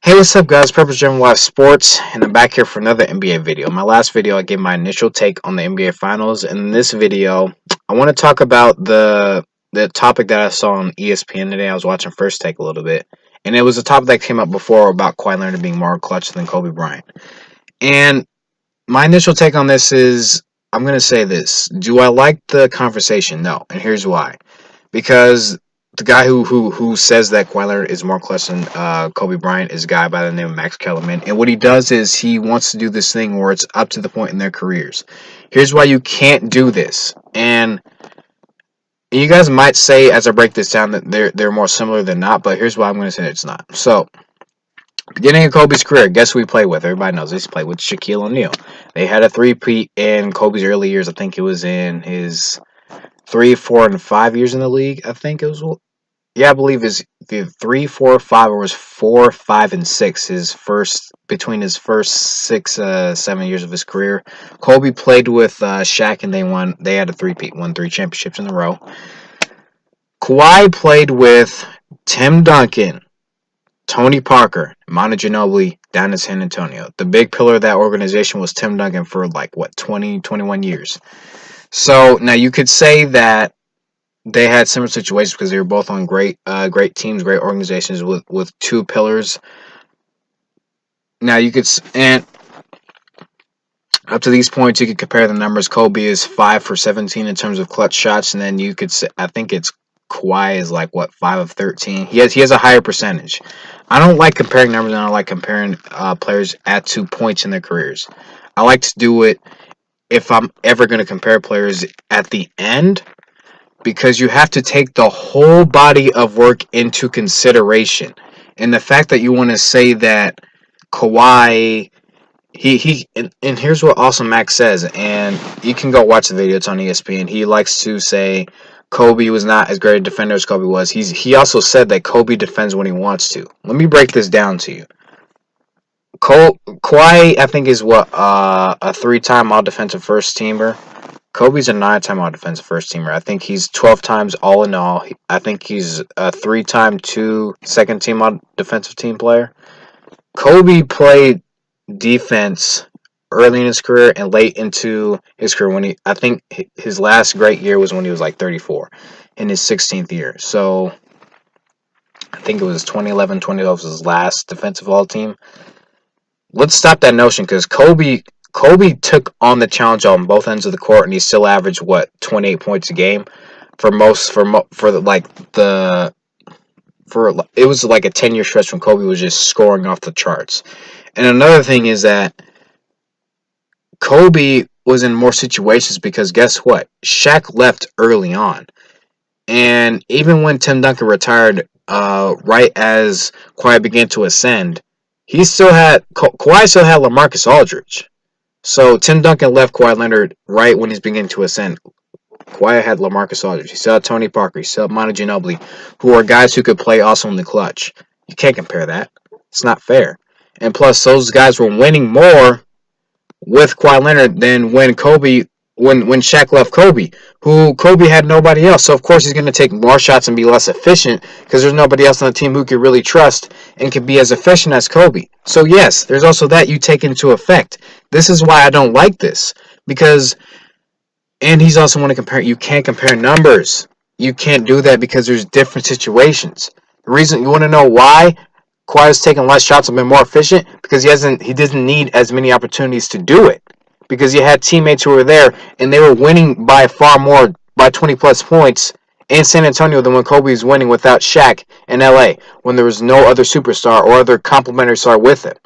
Hey, what's up, guys? Purpose Driven Live Sports, and I'm back here for another NBA video. In my last video, I gave my initial take on the NBA Finals. And in this video, I want to talk about the topic that I saw on ESPN today. I was watching First Take a little bit, and it was a topic that came up before about Kawhi Leonard being more clutch than Kobe Bryant. And my initial take on this is, I'm going to say this: do I like the conversation? No, and here's why. Because the guy who says that Kawhi Leonard is more clutch than Kobe Bryant is a guy by the name of Max Kellerman, and what he does is he wants to do this thing where it's up to the point in their careers. Here's why you can't do this, and you guys might say as I break this down that they're more similar than not, but here's why I'm going to say it's not. So, beginning of Kobe's career, guess who he played with? Everybody knows this. He played with Shaquille O'Neal. They had a three-peat in Kobe's early years. I think it was in his 3, 4, and 5 years in the league. I think it was. Yeah, I believe his the 3, 4, 5, or was 4, 5, and 6. His first between his first 6, 7 years of his career. Kobe played with Shaq, and they won. They had a three-peat, won 3 championships in a row. Kawhi played with Tim Duncan, Tony Parker, Manu Ginobili down in San Antonio. The big pillar of that organization was Tim Duncan for like what 20, 21 years. So now you could say that they had similar situations because they were both on great teams, great organizations with two pillars. Now you could and up to these points you could compare the numbers. Kobe is 5 for 17 in terms of clutch shots, and then you could say I think it's Kawhi is like what 5 of 13. He has a higher percentage. I don't like comparing numbers, and I don't like comparing players at 2 points in their careers. I like to do it if I'm ever going to compare players at the end, because you have to take the whole body of work into consideration. And the fact that you want to say that Kawhi, and here's what also Max says, and you can go watch the video, it's on ESPN. He likes to say Kobe was not as great a defender as Kobe was. He also said that Kobe defends when he wants to. Let me break this down to you. Kawhi, I think, is what a 3-time All Defensive First Teamer. Kobe's a 9-time All Defensive First Teamer. I think he's 12 times All in All. I think he's a 3-time second team All Defensive Team player. Kobe played defense early in his career and late into his career. I think his last great year was when he was like 34 in his 16th year. So I think it was 2011, 2012 was his last defensive All Team. Let's stop that notion, because Kobe took on the challenge on both ends of the court, and he still averaged 28 points a game for it was like a 10-year stretch when Kobe was just scoring off the charts. And another thing is that Kobe was in more situations because guess what? Shaq left early on, and even when Tim Duncan retired, right as Kawhi began to ascend, Kawhi still had LaMarcus Aldridge. So Tim Duncan left Kawhi Leonard right when he's beginning to ascend. Kawhi had LaMarcus Aldridge. He still had Tony Parker. He still had Manu Ginobili, who are guys who could play also in the clutch. You can't compare that. It's not fair. And plus, those guys were winning more with Kawhi Leonard than when Shaq left Kobe, who Kobe had nobody else. So of course he's going to take more shots and be less efficient because there's nobody else on the team who could really trust and can be as efficient as Kobe. So yes, there's also that you take into effect. This is why I don't like this, because, and he's also want to compare. You can't compare numbers. You can't do that because there's different situations. The reason you want to know why Kawhi is taking less shots and been more efficient, because he doesn't need as many opportunities to do it, because you had teammates who were there and they were winning by far more, by 20 plus points in San Antonio than when Kobe was winning without Shaq in LA, when there was no other superstar or other complimentary star with him.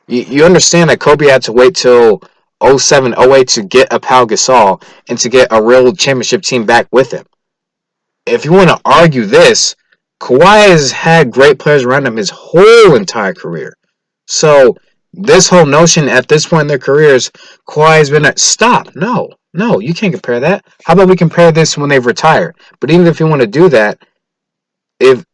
You understand that Kobe had to wait till 07, 08 to get a Pau Gasol and to get a real championship team back with him. If you want to argue this, Kawhi has had great players around him his whole entire career. So this whole notion at this point in their careers, Kawhi has been at stop. No, you can't compare that. How about we compare this when they've retired? But even if you want to do that, if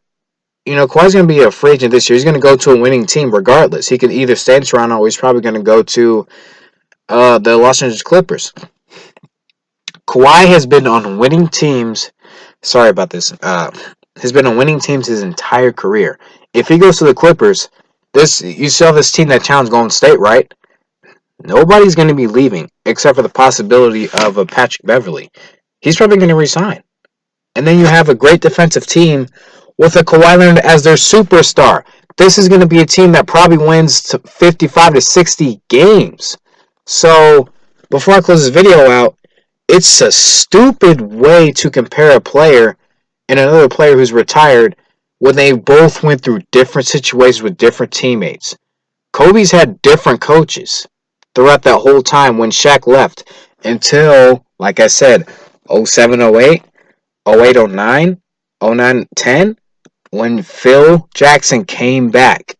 Kawhi's going to be a free agent this year, he's going to go to a winning team regardless. He could either stay in Toronto or he's probably going to go to the Los Angeles Clippers. Kawhi has been on winning teams. Sorry about this. Has been on winning teams his entire career. If he goes to the Clippers, You saw this team that challenged Golden State, right? Nobody's going to be leaving except for the possibility of a Patrick Beverly. He's probably going to resign. And then you have a great defensive team with a Kawhi Leonard as their superstar. This is going to be a team that probably wins to 55 to 60 games. So, before I close this video out, it's a stupid way to compare a player and another player who's retired when they both went through different situations with different teammates. Kobe's had different coaches throughout that whole time when Shaq left until, like I said, 07, 08, 08, 09, 09, 10, when Phil Jackson came back.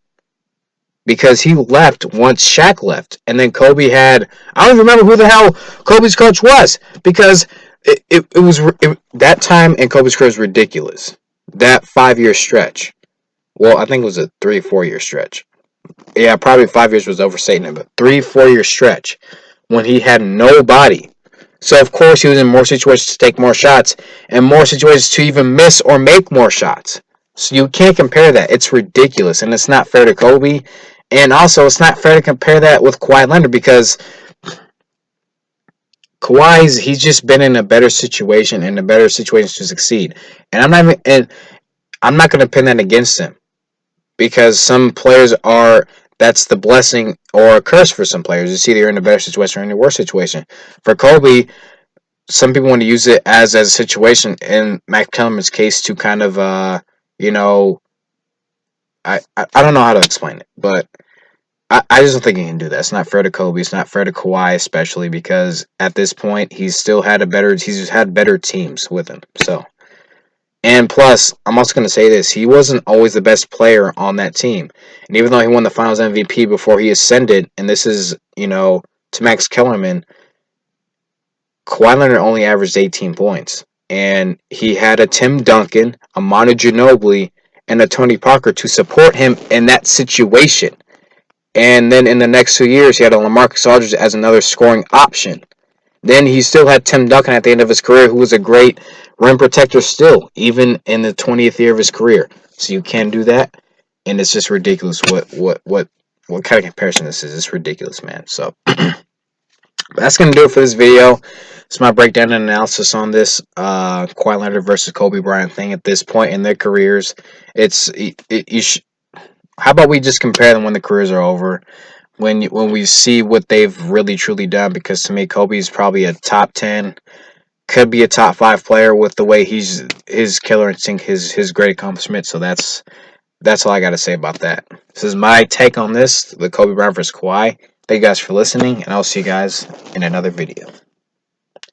Because he left once Shaq left. And then Kobe had, I don't even remember who the hell Kobe's coach was. Because that time in Kobe's career was ridiculous. That 5-year stretch. Well, I think it was a 3 or 4 year stretch. Yeah, probably 5 years was overstating it, but 3-4 year stretch when he had nobody. So, of course, he was in more situations to take more shots and more situations to even miss or make more shots. So, you can't compare that. It's ridiculous, and it's not fair to Kobe. And also, it's not fair to compare that with Kawhi Leonard because he's just been in a better situation and a better situation to succeed. And I'm not going to pin that against him because some players that's the blessing or a curse for some players. It's either you're in a better situation or in a worse situation. For Kobe, some people want to use it as a situation in Mac Kellerman's case to kind of, I don't know how to explain it, but I just don't think he can do that. It's not fair to Kobe. It's not fair to Kawhi, especially because at this point he's had better teams with him. So, and plus, I'm also going to say this: he wasn't always the best player on that team, and even though he won the Finals MVP before he ascended, and this is to Max Kellerman, Kawhi Leonard only averaged 18 points, and he had a Tim Duncan, a Manu Ginobili, and a Tony Parker to support him in that situation. And then in the next 2 years, he had a LaMarcus Aldridge as another scoring option. Then he still had Tim Duncan at the end of his career, who was a great rim protector still, even in the 20th year of his career. So you can do that, and it's just ridiculous what kind of comparison this is. It's ridiculous, man. So that's going to do it for this video. It's my breakdown and analysis on this Kawhi Leonard versus Kobe Bryant thing at this point in their careers. How about we just compare them when the careers are over, when we see what they've really truly done? Because to me, Kobe's probably a top 10, could be a top 5 player with the way his killer instinct, his great accomplishment. So that's all I got to say about that. This is my take on this, the Kobe Bryant versus Kawhi. Thank you guys for listening, and I'll see you guys in another video.